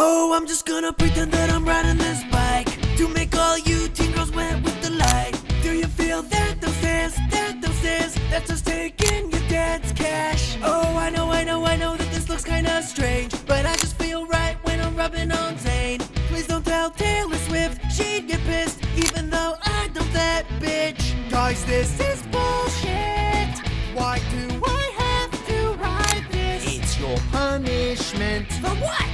Oh, I'm just gonna pretend that I'm riding this bike to make all you teen girls wet with the light. Do you feel that downstairs, that's just taking your dad's cash? Oh, I know that this looks kinda strange, but I just feel right when I'm rubbing on Zayn. Please don't tell Taylor Swift, she'd get pissed, even though I don't that bitch. Guys, this is bullshit. Why do I have to write this? It's your punishment For what?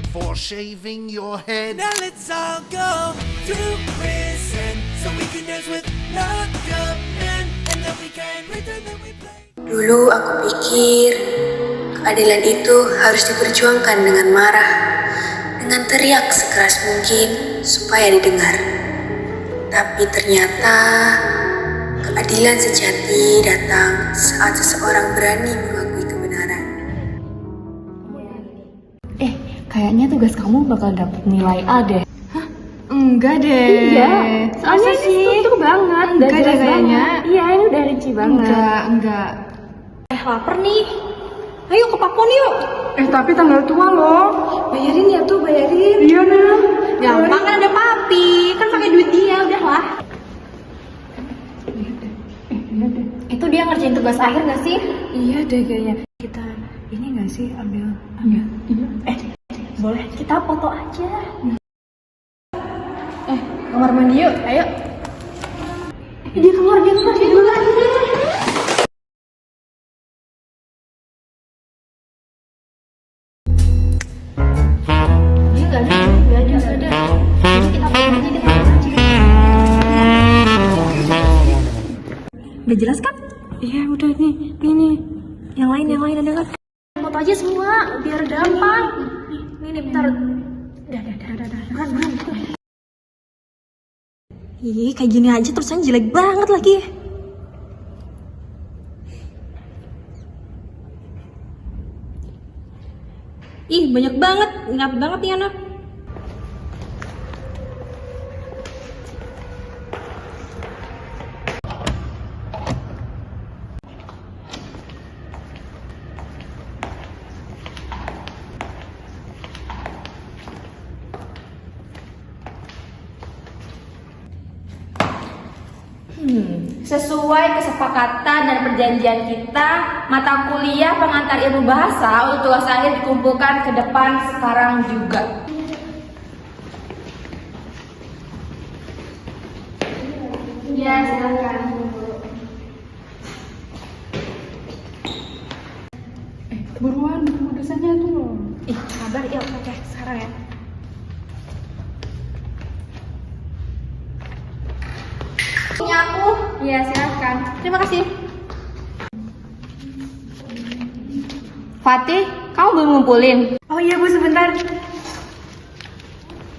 for shaving your head. Now let's all go to prison so we can dance with locked up men, and then we can pretend that we play. Dulu aku pikir keadilan itu harus diperjuangkan dengan marah, dengan teriak sekeras mungkin supaya didengar. Tapi ternyata keadilan sejati datang saat seseorang berani mengakui kebenaran. Kayaknya tugas kamu bakal dapet nilai A deh. Hah? Enggak deh. Iya, soalnya ini struktur banget. Enggak deh kayaknya. Iya, ini udah rinci banget. Enggak. Lapar nih. Ayo ke Papon yuk. Tapi tanggal tua loh. Bayarin ya tuh, bayarin. Iya nah. Gampang kan ada papi. Kan pakai duit dia, udahlah. Itu dia ngerjain tugas akhir gak sih? Iya deh kayaknya. Kita ini nggak sih ambil. Iya. Boleh, kita foto aja. Kamar mandi yuk. Ayo. Dia keluar lagi. Dia gak ada. Jadi kita foto aja deh. Udah jelas kan? Iya udah nih. Yang lain ada kan? Foto aja semua, biar gampang. Ini bentar. Udah. Ih, kayak gini aja terusannya jelek banget lagi. Ih, banyak banget. Ingat banget nih anak. Sesuai kesepakatan dan perjanjian kita, mata kuliah pengantar ilmu bahasa untuk tugas akhir dikumpulkan ke depan sekarang juga. Ya, silakan. Buruan dosennya tuh loh. Sabar, yuk oke sekarang ya. Ini aku. Iya, silakan. Terima kasih. Fatih, kamu belum ngumpulin? Oh iya Bu, sebentar.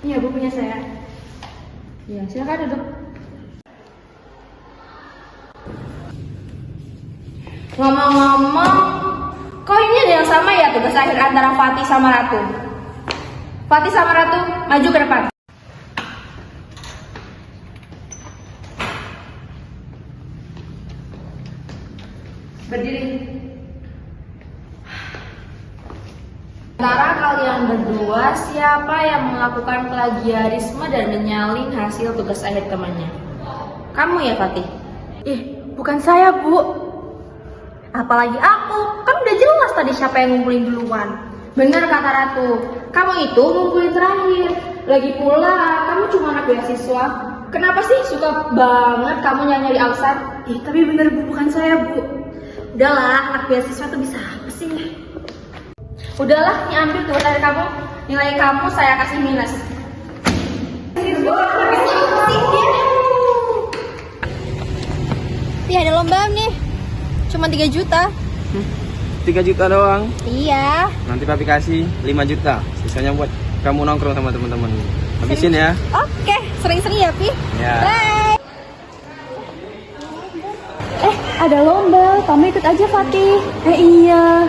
Iya, Bu punya saya. Iya, silakan duduk. Ngomong-ngomong, kok ini ada yang sama ya tugas akhir antara Fatih sama Ratu? Fatih sama Ratu, maju ke depan. Berdiri. Antara kalian berdua, siapa yang melakukan plagiarisme dan menyalin hasil tugas akhir temannya? Kamu ya, Fatih? Bukan saya Bu. Apalagi aku, kan udah jelas tadi siapa yang ngumpulin duluan. Bener kata Ratu, kamu itu ngumpulin terakhir. Lagi pula, kamu cuma anak beasiswa. Kenapa sih suka banget kamu nyari alasan? Tapi bener Bu, bukan saya Bu. Udahlah, anak beasiswa tuh bisa apa sih? Udahlah, ini ambil tugas akhir kamu. Nilai kamu saya kasih minus. Iya, ada lomba nih. Cuma 3 juta. 3 juta doang. Iya. Nanti papi kasih 5 juta. Sisanya buat kamu nongkrong sama teman-teman. Habisin ya. Oke, sering-sering ya, Pi. Ya. Bye. Ada lomba. Kamu ikut aja, Fatih. Iya.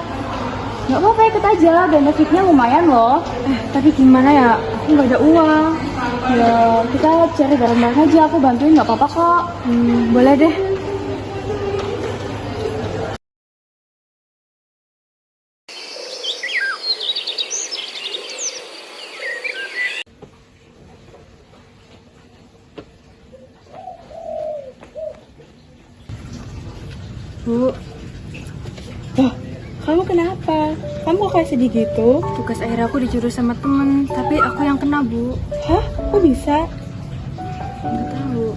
Gak apa-apa, ikut aja. Benefitnya lumayan loh. Tapi gimana ya? Aku nggak ada uang. Ya, kita cari bareng-bareng aja. Aku bantuin, gak apa-apa kok. Boleh deh. Bu. Oh, kamu kenapa? Kamu kok kayak sedih gitu? Tugas akhir aku dicuri sama temen, tapi aku yang kena, Bu. Hah? Kok bisa? Nggak tahu.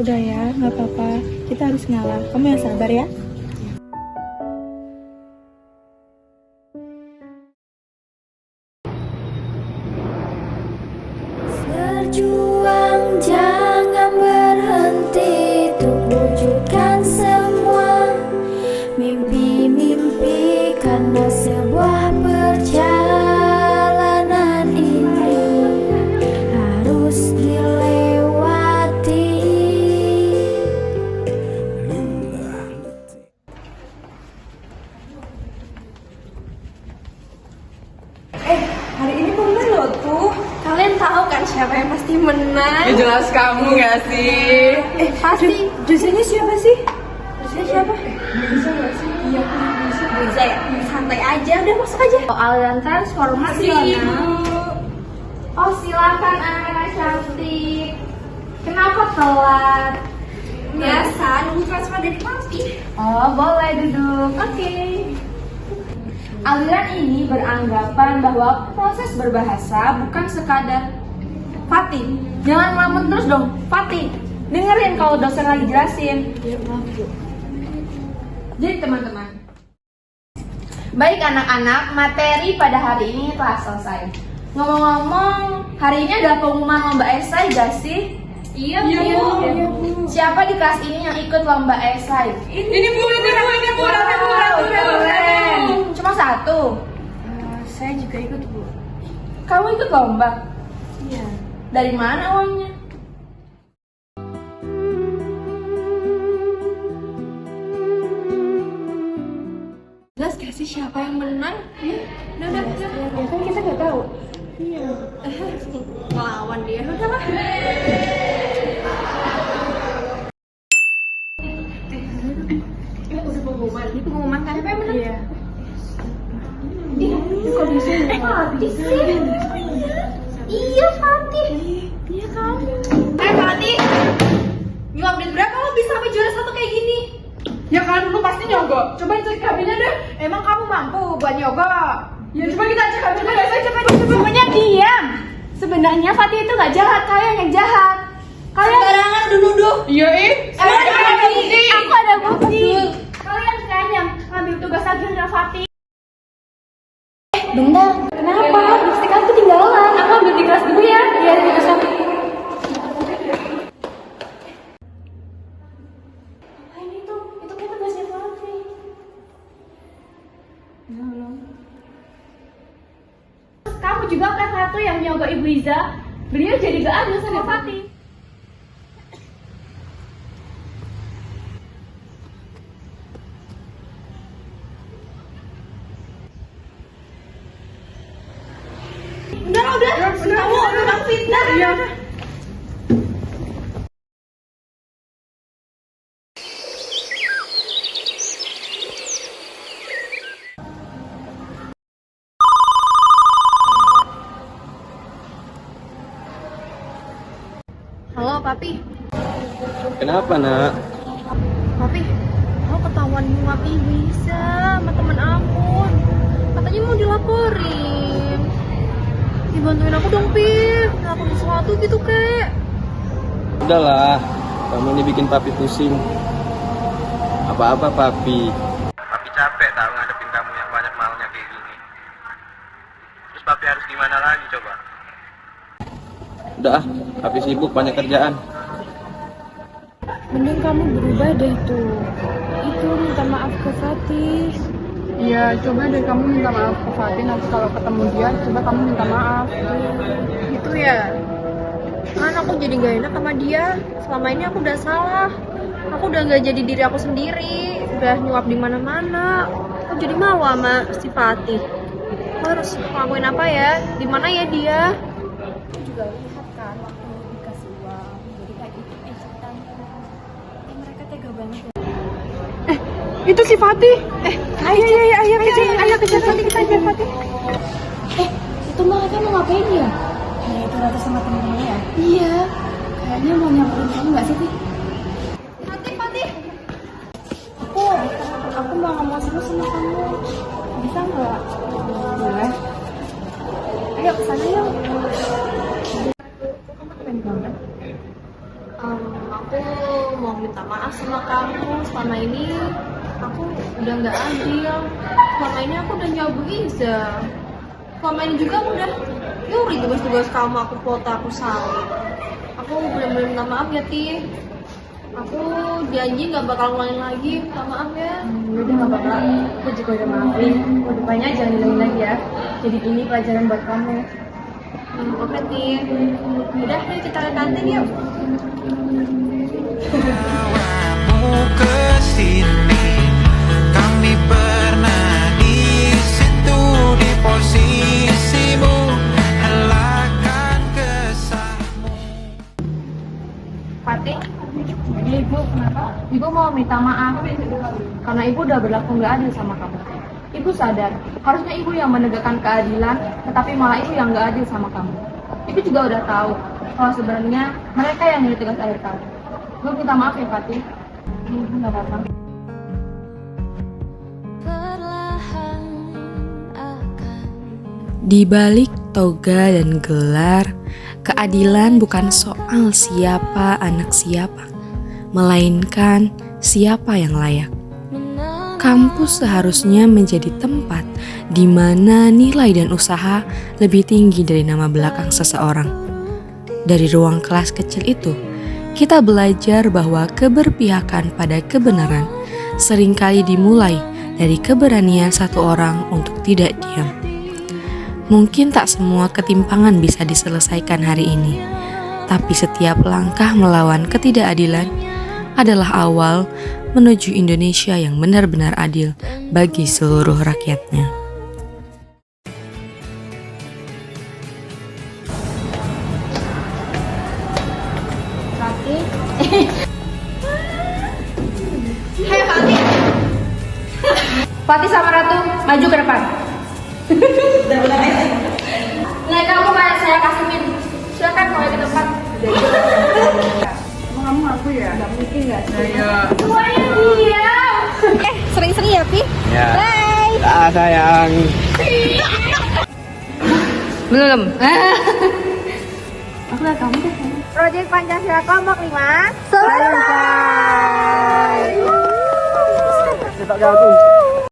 Udah ya, nggak apa-apa. Kita harus ngalah. Kamu yang sabar ya. Berjuang jangan berhenti untuk wujudkan semua mimpi-mimpi, karena sebuah perjalanan ini harus dilewati. Hari ini bener loh tuh. Kalian tahu kan siapa yang pasti menang? Ya jelas kamu gak sih? Pasti. Jurusannya siapa sih? Terusnya siapa? Iya, bisa ya? Santai aja, udah masuk aja. Aliran transformasi. Oh, silakan anak-anak cantik. Kenapa telat? Biasa, nunggu transfer dari papi. Oh, boleh duduk. Oke. Aliran ini beranggapan bahwa proses berbahasa bukan sekadar Fatih, jangan ngelamun terus dong. Fatih, dengerin kalau dosen lagi jelasin. Jadi teman-teman, baik anak-anak, materi pada hari ini telah selesai. Ngomong-ngomong, hari ini ada pengumuman lomba esai gak sih? Iya, Bu. Siapa di kelas ini yang ikut lomba esai? Ini bu, ratu. Keren. Cuma satu. Saya juga ikut, Bu. Kamu ikut lomba? Iya. Dari mana uangnya? Jelas gak sih siapa yang menang? Udah. Ya kan kita nggak tahu. Melawan dia. Udah lah. Ini pengumuman kan? Siapa yang menang? Iya. Kok bisa? Fatih sih. Iya, Fatih. Iya kamu. Fatih. Nyuap duit berapa lo bisa sampai juara satu kayak gini? Ya kan, lu pasti nyogok. Coba cek kabinnya deh. Emang kamu mampu buat nyogok? Ya coba kita cek kabinnya deh. Coba. Semuanya diam. Sebenarnya Fatih itu nggak jahat, kalian yang jahat. Kalian sembarangan nuduh. Iya, Aku ada bukti. Kalian kayaknya ngambil tugas lagi dengan Fatih. Bentar, kenapa? Lipstick aku ketinggalan. Aku ambil di kelas dulu ya. Iya, di kelas aku. Itu kan tugasnya Fatih. Kamu juga kan satu yang nyogok Ibu Iza. Beliau jadi gak adil sama Fatih. Udah. Kamu udah fitnah. Iya. Halo, Papi. Kenapa nak? Papi, aku ketahuan nyuap Ibu Iza sama temen aku. Katanya mau dilaporin. Bantuin aku dong, Pip. Ngelakuin sesuatu gitu, kek. Udahlah, kamu ini bikin papi pusing. Apa-apa papi. Papi capek tahu ngadepin kamu yang banyak malnya kayak gini. Terus papi harus gimana lagi coba? Udah, papi sibuk banyak kerjaan. Mending kamu berubah deh tuh. Itu minta maaf ke Fatih. Iya, coba deh kamu minta maaf ke Fatih. Nanti kalau ketemu dia, coba kamu minta maaf. Gitu ya. Kan aku jadi gak enak sama dia. Selama ini aku udah salah. Aku udah gak jadi diri aku sendiri. Udah nyuap di mana-mana. Aku jadi malu sama si Fatih. Aku harus ngelakuin apa ya? Di mana ya dia? Aku juga lihat kan waktu dikasih uang. Jadi kayak itu ejekan. Mereka tega banget ya. Itu si Fatih. Ayo kejar Fatih, kita kejar Fatih. Itu mereka mau ngapain ya? Ya itu Ratu sama temen-temennya ya? Iya. Kayaknya mau nyamperin kamu gak sih, Ti? Fatih. Aku Yuk, sana yuk. Aku mau minta maaf sama kamu. Selama ini aku udah nggak adil. Selama ini aku udah nyabu Iza. Selama ini juga aku udah nyuri tugas-tugas kamu, aku foto, aku salin. Aku bener-bener minta maaf ya, Ti. Aku janji nggak bakal ngulangin lagi. Minta maaf ya. Udah nggak apa-apa. Aku juga udah maafin. Kedepannya jangan dilangin lagi ya. Jadi ini pelajaran buat kamu. Oke, Ti. Udah, yuk kita ke kantin yuk. Kamu kesini, kami pernah di situ di posisimu, helakan kesahmu. Fatih, ini ibu kenapa? Ibu mau minta maaf karena ibu udah berlaku nggak adil sama kamu. Ibu sadar, harusnya ibu yang menegakkan keadilan, tetapi malah ibu yang nggak adil sama kamu. Ibu juga udah tahu kalau sebenarnya mereka yang nyuri tugas akhir kamu. Ibu minta maaf ya, Fatih. Nggak apa-apa. Perlahan akan Di balik toga dan gelar, keadilan bukan soal siapa anak siapa, melainkan siapa yang layak. Kampus seharusnya menjadi tempat di mana nilai dan usaha lebih tinggi dari nama belakang seseorang. Dari ruang kelas kecil itu, kita belajar bahwa keberpihakan pada kebenaran seringkali dimulai dari keberanian satu orang untuk tidak diam. Mungkin tak semua ketimpangan bisa diselesaikan hari ini, tapi setiap langkah melawan ketidakadilan adalah awal menuju Indonesia yang benar-benar adil bagi seluruh rakyatnya. Fatih. Hai Fatih. Fatih sama Ratu, maju ke depan. Nilai kamu kayak saya kasihin. Silakan mulai ke depan. Kamu ngaku ya? Gak mungkin gak sih? Iya. Semuanya diam. Sering-sering ya, Pi? Ya. Bye! Ah, sayang. Belum. Aku lihat kamu deh. Proyek Pancasila kelompok 5 Selesai! Cetak aku.